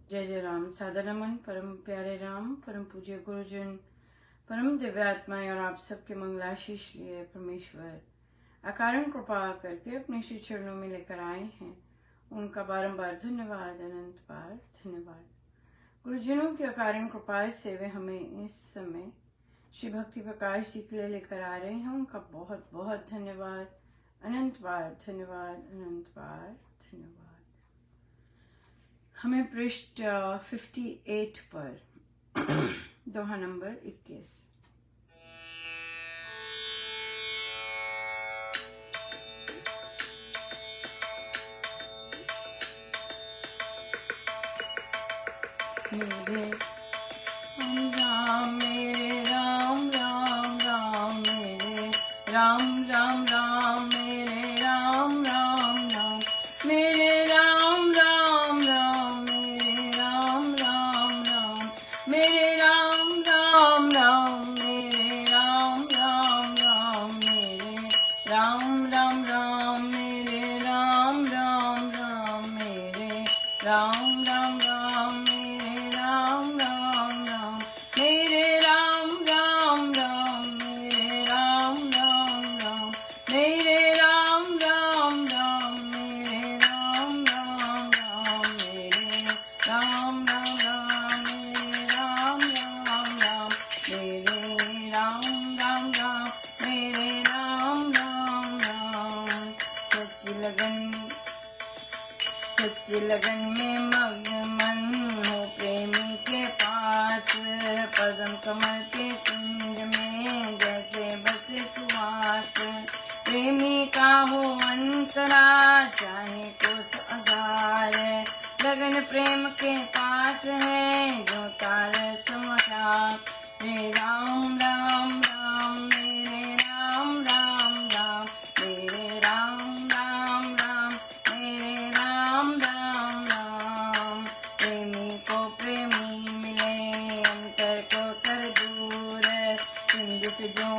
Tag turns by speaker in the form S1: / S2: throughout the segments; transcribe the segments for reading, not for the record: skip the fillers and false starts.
S1: जय जय राम। सादर नमन परम प्यारे राम, परम पूज्य गुरुजन, परम दिव्यात्माएं और आप सबके मंगलाशीष लिए परमेश्वर अकारण कृपा करके अपने श्री चरणों में लेकर आए हैं। उनका बारंबार धन्यवाद, अनंत बार धन्यवाद। गुरुजनों की अकारण कृपा से वे हमें इस समय श्री भक्ति प्रकाश जी के लिए लेकर आ रहे हैं। उनका बहुत बहुत धन्यवाद, अनंत बार धन्यवाद, अनंत बार धन्यवाद। हमें पृष्ठ 58 पर दोहा नंबर 21। मेरे राम राम राम, मेरे राम राम राम, मेरे राम राम राम, मेरे राम राम राम, मेरे राम राम राम, मेरे राम राम राम, मेरे राम राम राम, मेरे राम राम राम, मेरे राम राम राम, मेरे राम राम राम, मेरे राम राम राम, मेरे राम राम राम, मेरे राम राम राम, मेरे राम राम राम, मेरे राम राम राम, मेरे राम राम राम, मेरे राम राम राम, मेरे राम राम राम, मेरे राम राम राम। सच्ची लगन में मग्न मन हो प्रेमी के पास, पदम कमल के कुंज में जैसे बसे सुवास। प्रेमी का हो अंतरा चाहे कोस अगार, लगन प्रेम के पास है जो तार समाचार। रे राम राम राम, मेरे राम राम राम, मेरे राम राम राम, मेरे राम राम राम। प्रेमी को प्रेमी मिले अंतर को कर दूर, सिंधु से जो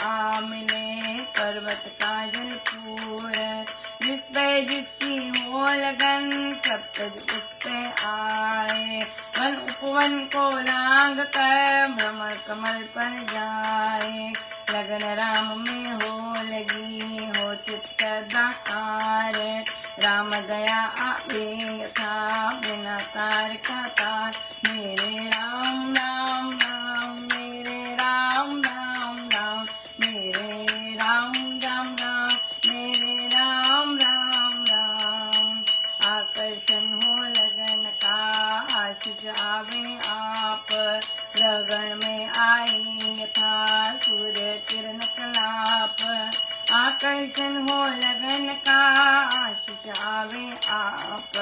S1: आ मिले पर्वत का जलपूर। जिस पे जिसकी हो लगन सब तज उस पे आए, वन उपवन को लांग कर भ्रमर कमल पर जाए। लगन राम में हो लगी हो चित्त दाकार, राम दया आवे यथा बिना तार का तार। मेरे राम राम राम, मेरे राम राम राम, मेरे राम राम राम, मेरे राम राम राम। आकर्षण हो लगन का आशीष आवे आप, लगन में आई यथा सूर्य किरण कलाप। आकर्षण हो लगन का आशीष आवे आप,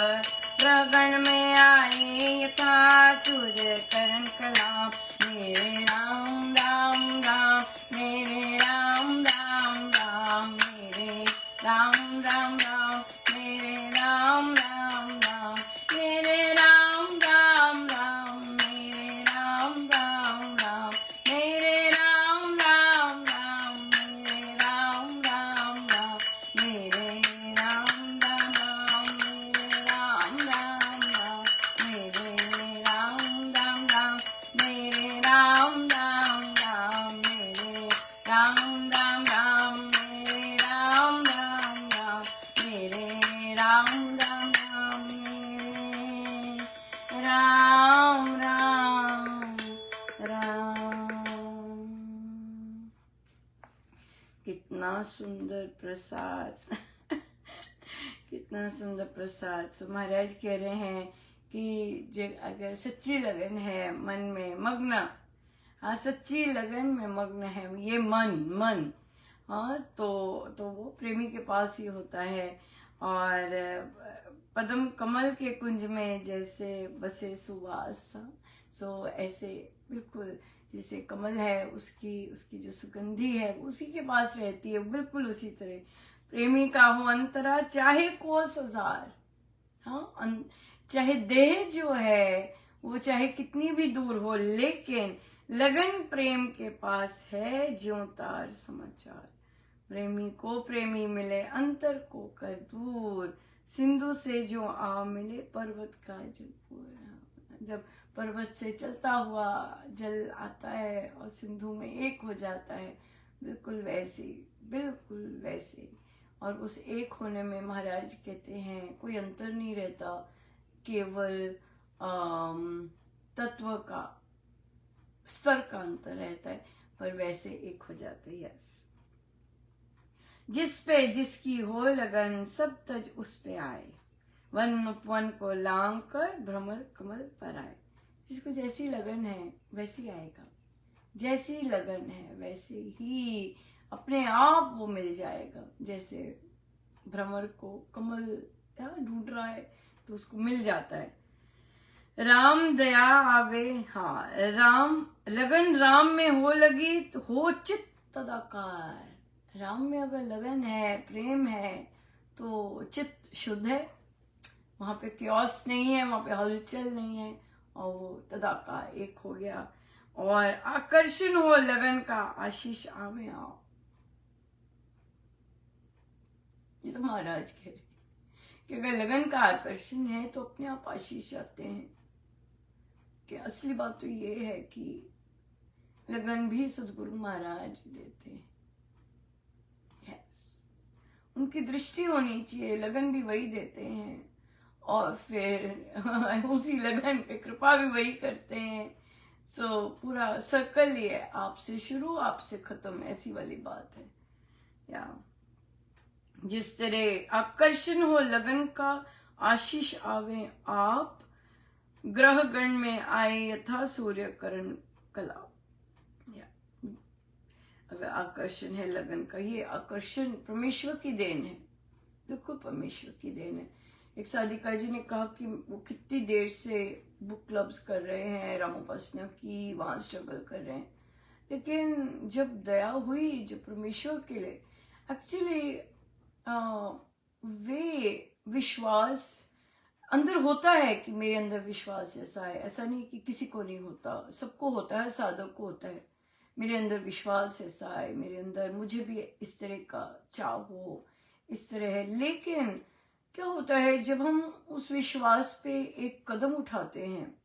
S1: लगन में आए यथा सूर्य किरण कलाप। मेरे राम राम राम, मेरे राम राम राम, मेरे राम राम राम, मेरे राम राम राम, मेरे राम राम राम, मेरे राम राम राम, मेरे राम राम राम, मेरे राम राम राम, मेरे राम राम राम, मेरे राम राम राम, मेरे राम राम राम, मेरे राम राम राम, मेरे राम राम राम, मेरे राम राम राम, मेरे राम राम राम, मेरे राम राम राम। कितना सुंदर प्रसाद कितना सुंदर प्रसाद। सो महाराज कह रहे हैं कि अगर सच्ची लगन है मन में मग्न, हाँ सच्ची लगन में मग्न है ये मन, हाँ तो वो प्रेमी के पास ही होता है। और पद्म कमल के कुंज में जैसे बसे सुवास, सो ऐसे बिल्कुल जैसे कमल है उसकी जो सुगंधी है उसी के पास रहती है, बिल्कुल उसी तरह प्रेमी का हो अंतरा चाहे कोस हजार, हाँ चाहे देह जो है वो चाहे कितनी भी दूर हो, लेकिन लगन प्रेम के पास है ज्यों तार समाचार। प्रेमी को प्रेमी मिले अंतर को कर दूर, सिंधु से जो आ मिले पर्वत का जल पूरा। जब पर्वत से चलता हुआ जल आता है और सिंधु में एक हो जाता है, बिल्कुल वैसे, बिल्कुल वैसे। और उस एक होने में महाराज कहते हैं कोई अंतर नहीं रहता, केवल तत्व का स्तर का अंतर रहता है, पर वैसे एक हो जाते हैं। यस, जिस पे जिसकी हो लगन सब तज उस पे आए, वन उपवन को लांग कर भ्रमर कमल पर आए। जिसको जैसी लगन है वैसी आएगा, जैसी लगन है वैसे ही अपने आप वो मिल जाएगा। जैसे भ्रमर को कमल ढूंढ रहा है तो उसको मिल जाता है। राम दया आवे, हाँ, राम लगन राम में हो लगी तो हो चित तदाकार। राम में अगर लगन है, प्रेम है, तो चित्त शुद्ध है, वहां पे क्योस नहीं है, वहां पे हलचल नहीं है, और वो तदाकार एक हो गया। और आकर्षण हो लगन का, आशीष आवे आओ। ये तो महाराज कह रहे कि अगर लगन का आकर्षण है तो अपने आप आशीष आते हैं। कि असली बात तो ये है कि लगन भी सदगुरु महाराज देते हैं। यस, उनकी दृष्टि होनी चाहिए, लगन भी वही देते हैं, और फिर उसी लगन पे कृपा भी वही करते हैं। सो पूरा सर्कल ही है, आपसे शुरू आपसे खत्म, ऐसी वाली बात है। या जिस तरह आकर्षण हो लगन का, आशीष आवे आप, ग्रह गण में आए यथा सूर्य करण कला। अगर आकर्षण है लगन का, ये आकर्षण परमेश्वर की देन है, बिल्कुल परमेश्वर की देन है। एक साधिका जी ने कहा कि वो कितनी देर से बुक क्लब्स कर रहे हैं, रामोपासना की, वहां स्ट्रगल कर रहे हैं, लेकिन जब दया हुई जो परमेश्वर के लिए, एक्चुअली वे विश्वास अंदर होता है कि मेरे अंदर विश्वास ऐसा है, ऐसा नहीं कि किसी को नहीं होता, सबको होता है, साधक को होता है। मेरे अंदर विश्वास ऐसा है, मेरे अंदर मुझे भी इस तरह का चाह हो, इस तरह है। लेकिन क्या होता है जब हम उस विश्वास पे एक कदम उठाते हैं,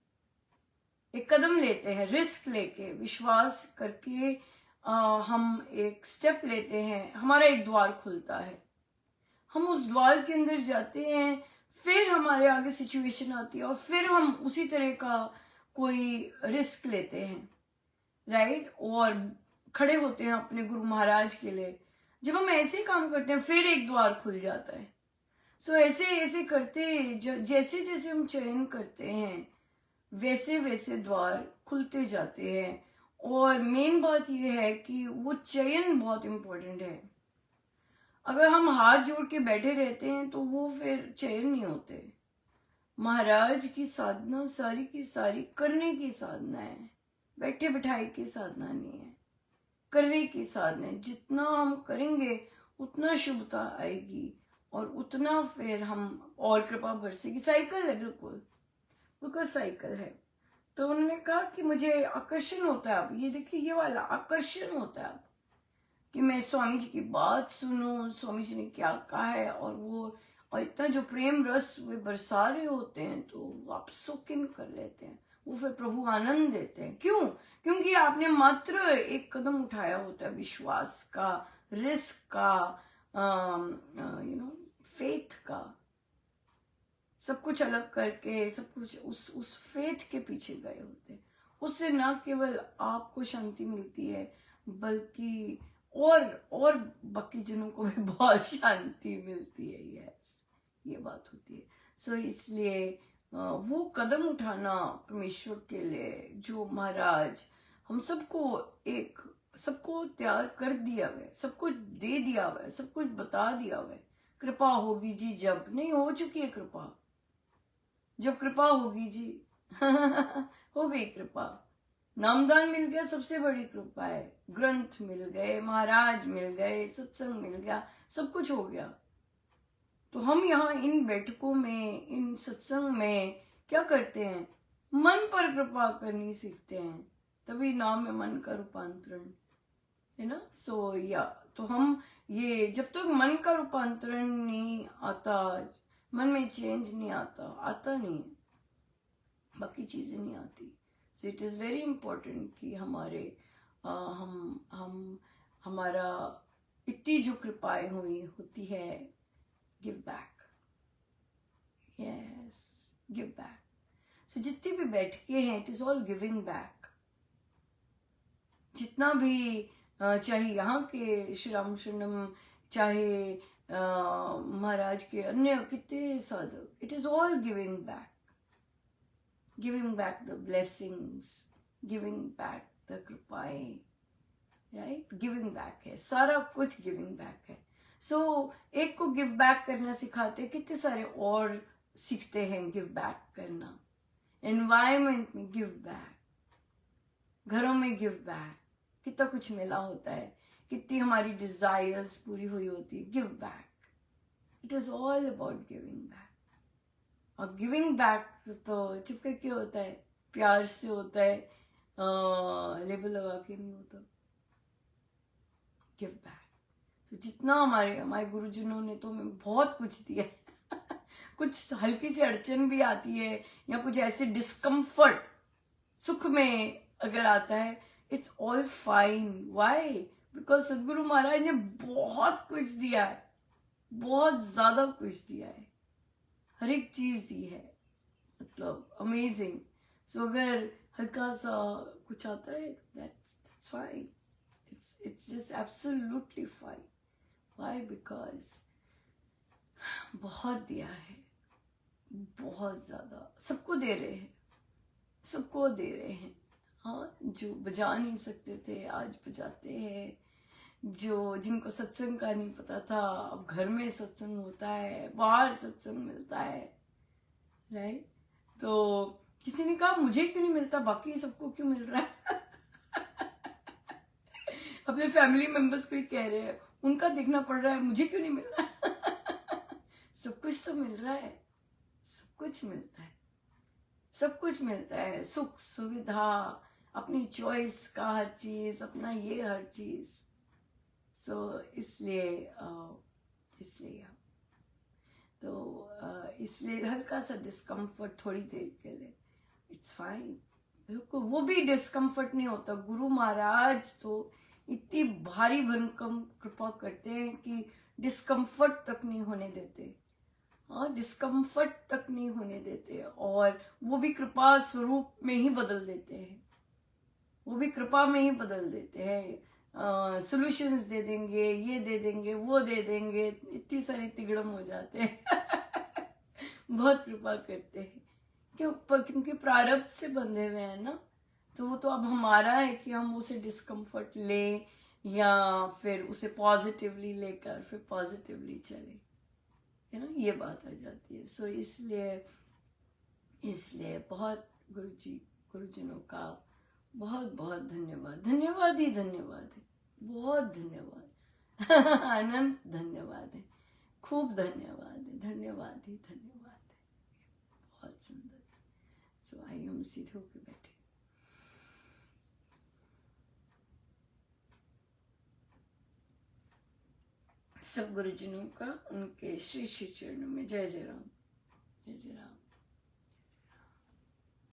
S1: एक कदम लेते हैं, रिस्क लेके, विश्वास करके हम एक स्टेप लेते हैं, हमारा एक द्वार खुलता है, हम उस द्वार के अंदर जाते हैं, फिर हमारे आगे सिचुएशन आती है और फिर हम उसी तरह का कोई रिस्क लेते हैं, राइट, और खड़े होते हैं अपने गुरु महाराज के लिए। जब हम ऐसे काम करते हैं फिर एक द्वार खुल जाता है। सो ऐसे ऐसे करते, जैसे जैसे हम चयन करते हैं वैसे वैसे द्वार खुलते जाते हैं। और मेन बात यह है कि वो चयन बहुत इंपॉर्टेंट है। अगर हम हाथ जोड़ के बैठे रहते हैं तो वो फिर चयन नहीं होते। महाराज की साधना सारी की सारी करने की साधना है, बैठे बिठाए की साधना नहीं है, करने की साधना है। जितना हम करेंगे उतना शुभता आएगी और उतना फिर हम और कृपा बरसेगी। साइकिल है, बिल्कुल बिल्कुल साइकिल है। तो उन्होंने कहा कि मुझे आकर्षण होता है, अब ये देखिए ये वाला आकर्षण होता है कि मैं स्वामी जी की बात सुनूं, स्वामी जी ने क्या कहा है, और इतना जो प्रेम रस वे बरसा रहे होते हैं तो आप सुख इन कर लेते हैं, वो फिर प्रभु आनंद देते हैं। क्यों? क्योंकि आपने मात्र एक कदम उठाया होता है विश्वास का, रिस्क का, फेथ का, सब कुछ अलग करके, सब कुछ उस फेथ के पीछे गए होते हैं। उससे न केवल आपको शांति मिलती है बल्कि और बाकी जनों को भी बहुत शांति मिलती है। यस, ये बात होती है। सो इसलिए वो कदम उठाना परमेश्वर के लिए जो महाराज हम सबको तैयार कर दिया हुआ है, सब कुछ दे दिया हुआ है, सब कुछ बता दिया हुआ है। कृपा होगी जी, जब नहीं हो चुकी है कृपा, जब कृपा होगी जी हो गई कृपा। नामदान मिल गया, सबसे बड़ी कृपा है। ग्रंथ मिल गए, महाराज मिल गए, सत्संग मिल गया, सब कुछ हो गया। तो हम यहाँ इन बैठकों में, इन सत्संग में क्या करते हैं? मन पर कृपा करनी सीखते हैं, तभी नाम है मन का रूपांतरण, है ना। सो तो हम ये जब तक मन का रूपांतरण नहीं आता, मन में चेंज नहीं आता नहीं, बाकी चीज़ें नहीं आती। So it is very important कि हमारे हम हमारा इतनी जो कृपाएं हुई होती है, give back, yes, give back. So जितने भी बैठके हैं, it is all giving back. जितना भी चाहे यहाँ के श्री रामशरणम, चाहे महाराज के अन्य कितने साधक, it is all giving back, giving back the blessings, giving back the कृपाएं, राइट, गिविंग बैक है, सारा कुछ गिविंग बैक है। सो एक को गिव बैक करना सिखाते, कितने सारे और सीखते हैं गिव बैक करना। एनवायरमेंट में गिव बैक, घरों में गिव बैक, कितना कुछ मिला होता है, कितनी हमारी डिजायर्स पूरी हुई होती है, give back. It is all about giving back. और गिविंग बैक तो चुप करके होता है, प्यार से होता है, लेबल लगा के नहीं होता। Give back. तो जितना हमारे गुरुजनों ने तो हमें बहुत कुछ दिया है कुछ हल्की सी अड़चन भी आती है या कुछ ऐसे डिस्कम्फर्ट सुख में अगर आता है, it's all fine. Why? Because सदगुरु महाराज ने बहुत कुछ दिया है, बहुत ज्यादा कुछ दिया है, हर एक चीज दी है, मतलब अमेजिंग। सो अगर हल्का सा कुछ आता है, that's fine, it's just absolutely fine. Why? Because बहुत दिया है, बहुत ज्यादा, सबको दे रहे हैं, सबको दे रहे हैं। हाँ, जो बजा नहीं सकते थे आज बजाते हैं, जो जिनको सत्संग का नहीं पता था अब घर में सत्संग होता है, बाहर सत्संग मिलता है, राइट। तो किसी ने कहा मुझे क्यों नहीं मिलता, बाकी सबको क्यों मिल रहा है अपने फैमिली मेंबर्स को ही कह रहे हैं, उनका देखना पड़ रहा है, मुझे क्यों नहीं मिल रहा सब कुछ तो मिल रहा है, सब कुछ मिलता है, सब कुछ मिलता है, सुख सुविधा, अपनी चॉइस का हर चीज, अपना ये हर चीज। सो इसलिए इसलिए हल्का सा डिस्कम्फर्ट थोड़ी देर के लिए, इट्स फाइन, बिल्कुल वो भी डिस्कम्फर्ट नहीं होता। गुरु महाराज तो इतनी भारी भरकम कृपा करते हैं कि डिस्कम्फर्ट तक नहीं होने देते, हाँ, डिस्कम्फर्ट तक नहीं होने देते, और वो भी कृपा स्वरूप में ही बदल देते हैं, वो भी कृपा में ही बदल देते हैं। सॉल्यूशंस दे देंगे, ये दे देंगे, वो दे देंगे, इतनी सारी तिगड़म हो जाते हैं बहुत कृपा करते हैं, क्योंकि प्रारब्ध से बंधे हुए हैं ना, तो वो तो अब हमारा है कि हम उसे डिस्कम्फर्ट लें या फिर उसे पॉजिटिवली लेकर फिर पॉजिटिवली चले, है ना, ये बात आ जाती है। सो इसलिए बहुत गुरुजनों का बहुत बहुत धन्यवाद, धन्यवाद ही धन्यवाद है, बहुत धन्यवाद अनंत धन्यवाद है, खूब धन्यवाद है, धन्यवाद ही धन्यवाद है, बहुत सुंदर। सो आइए हम सीधे होकर बैठे। सब गुरुजनों का उनके श्री श्री चरणों में जय जय राम, जय जय राम।